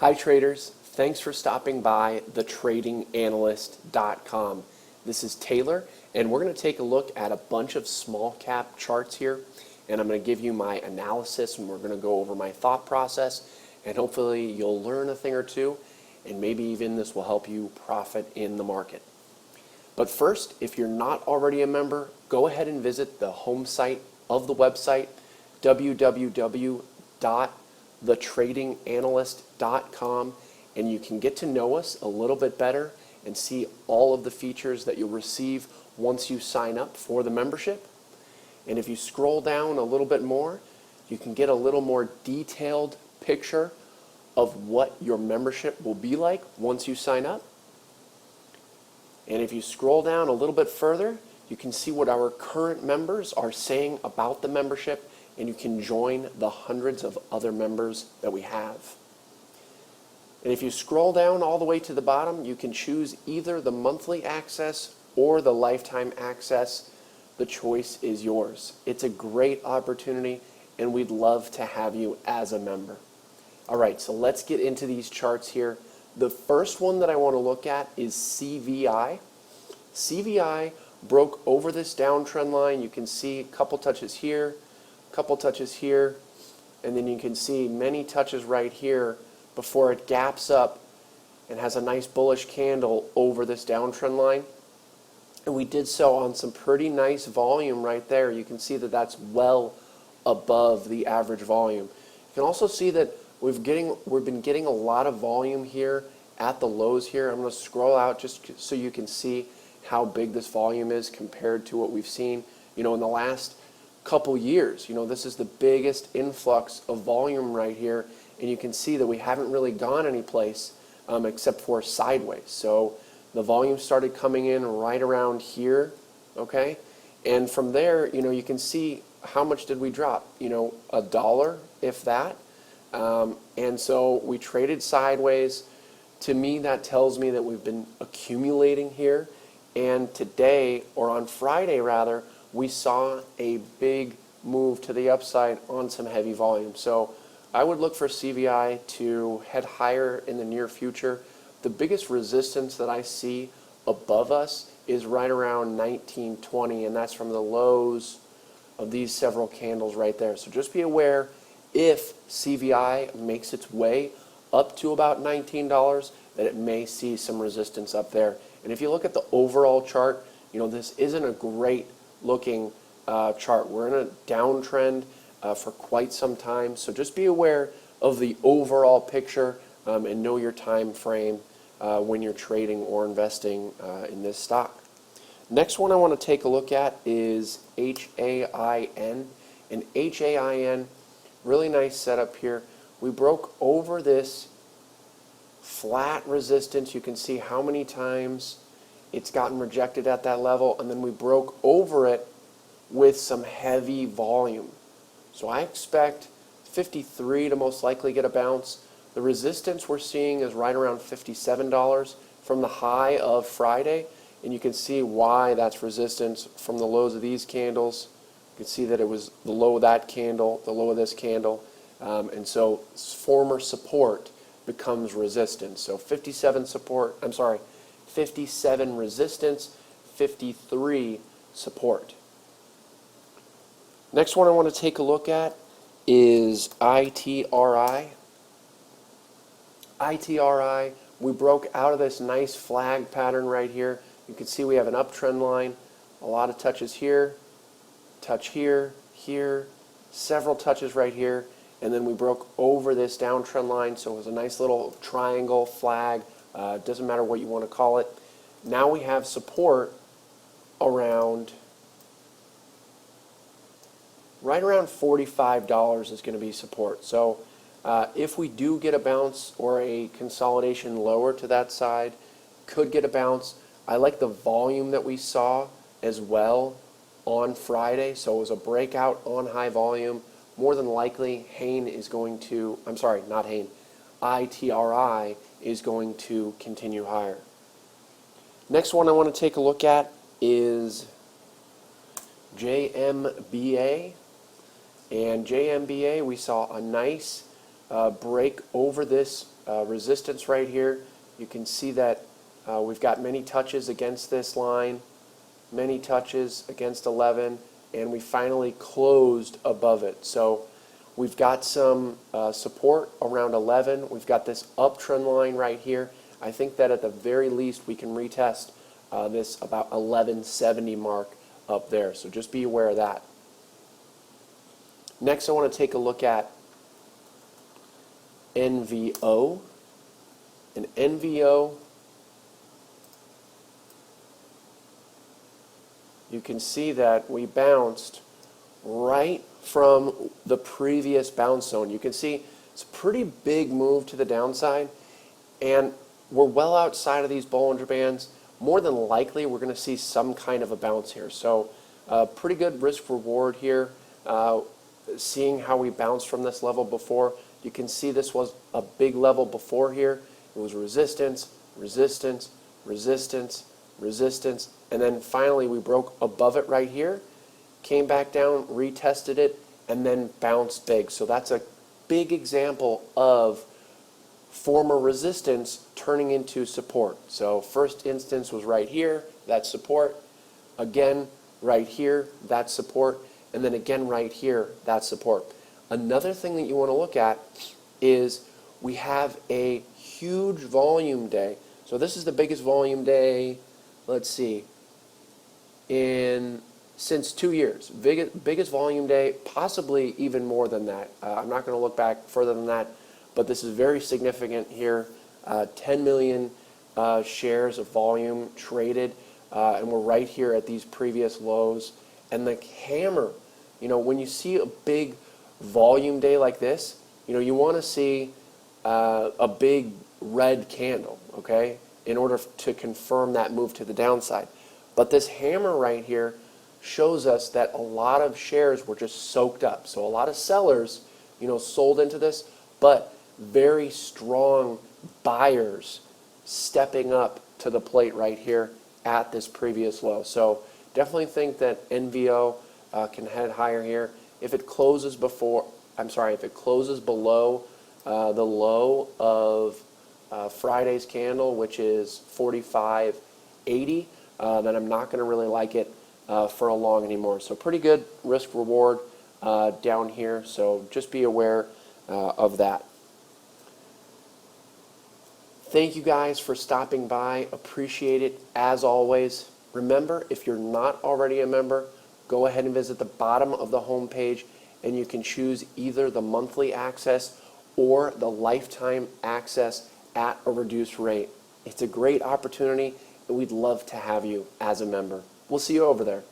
Hi traders, thanks for stopping by thetradinganalyst.com. This is Taylor, and we're going to take a look at a bunch of small cap charts here, and I'm going to give you my analysis, and we're going to go over my thought process, and hopefully you'll learn a thing or two, and maybe even this will help you profit in the market. But first, if you're not already a member, go ahead and visit the home site of the website, www.thetradinganalyst.com, and you can get to know us a little bit better and see all of the features that you'll receive once you sign up for the membership. And if you scroll down a little bit more, you can get a little more detailed picture of what your membership will be like once you sign up. And if you scroll down a little bit further, you can see what our current members are saying about the membership, and you can join the hundreds of other members that we have. And if you scroll down all the way to the bottom, you can choose either the monthly access or the lifetime access. The choice is yours. It's a great opportunity, and we'd love to have you as a member. All right, so let's get into these charts here. The first one that I want to look at is CVI. CVI broke over this downtrend line. You can see a couple touches here, couple touches here, and then you can see many touches right here before it gaps up and has a nice bullish candle over this downtrend line. And we did so on some pretty nice volume right there. You can see that that's well above the average volume. You can also see that we've been getting a lot of volume here at the lows here. I'm going to scroll out just so you can see how big this volume is compared to what we've seen, in the last couple years. This is the biggest influx of volume right here, and you can see that we haven't really gone anyplace except for sideways. So the volume started coming in right around here, okay? And from there, you can see how much did we drop? $1, if that. And so we traded sideways. To me, that tells me that we've been accumulating here. And today, or on Friday rather, we saw a big move to the upside on some heavy volume. So I would look for CVI to head higher in the near future. The biggest resistance that I see above us is right around 1920, and that's from the lows of these several candles right there. So just be aware, if CVI makes its way up to about $19, that it may see some resistance up there. And if you look at the overall chart, this isn't a great looking chart. We're in a downtrend for quite some time, so just be aware of the overall picture and know your time frame when you're trading or investing in this stock. Next one I want to take a look at is HAIN. And HAIN, really nice setup here. We broke over this flat resistance. You can see how many times it's gotten rejected at that level, and then we broke over it with some heavy volume. So I expect 53 to most likely get a bounce. The resistance we're seeing is right around $57 from the high of Friday, and you can see why that's resistance from the lows of these candles. You can see that it was the low of that candle, the low of this candle, and so former support becomes resistance. So 57 resistance, 53 support. Next one I want to take a look at is ITRI. ITRI, we broke out of this nice flag pattern right here. You can see we have an uptrend line, a lot of touches here, touch here, here, several touches right here, and then we broke over this downtrend line, so it was a nice little triangle flag. Doesn't matter what you want to call it. Now we have support around right around $45 is going to be support. So if we do get a bounce or a consolidation lower to that side, could get a bounce. I like the volume that we saw as well on Friday. So it was a breakout on high volume. More than likely, HAIN is going to, I'm sorry, not HAIN, ITRI is going to continue higher. Next one I want to take a look at is JMBA. And JMBA, we saw a nice break over this resistance right here, you can see that we've got many touches against this line, many touches against 11, and we finally closed above it. So we've got some support around 11. We've got this uptrend line right here. I think that at the very least we can retest this about 1170 mark up there. So just be aware of that. Next, I want to take a look at NVO. And NVO, you can see that we bounced right from the previous bounce zone. You can see it's a pretty big move to the downside, and we're well outside of these Bollinger Bands. More than likely, we're going to see some kind of a bounce here. So pretty good risk reward here. Seeing how we bounced from this level before, you can see this was a big level before here. It was resistance, resistance, resistance, resistance, and then finally we broke above it right here, came back down, retested it, and then bounced big. So that's a big example of former resistance turning into support. So first instance was right here, that's support. Again, right here, that's support. And then again right here, that's support. Another thing that you want to look at is we have a huge volume day. So this is the biggest volume day, let's see, since 2 years. Biggest volume day, possibly even more than that. I'm not going to look back further than that, but this is very significant here. 10 million shares of volume traded, and we're right here at these previous lows. And the hammer, when you see a big volume day like this, you want to see a big red candle, okay, in order to confirm that move to the downside. But this hammer right here shows us that a lot of shares were just soaked up. So a lot of sellers, sold into this, but very strong buyers stepping up to the plate right here at this previous low. So definitely think that NVO can head higher here. If it closes below the low of Friday's candle, which is 45.80, then I'm not going to really like it for a long anymore. So pretty good risk reward down here. So just be aware of that. Thank you guys for stopping by. Appreciate it as always. Remember, if you're not already a member, go ahead and visit the bottom of the home page, and you can choose either the monthly access or the lifetime access at a reduced rate. It's a great opportunity, and we'd love to have you as a member. We'll see you over there.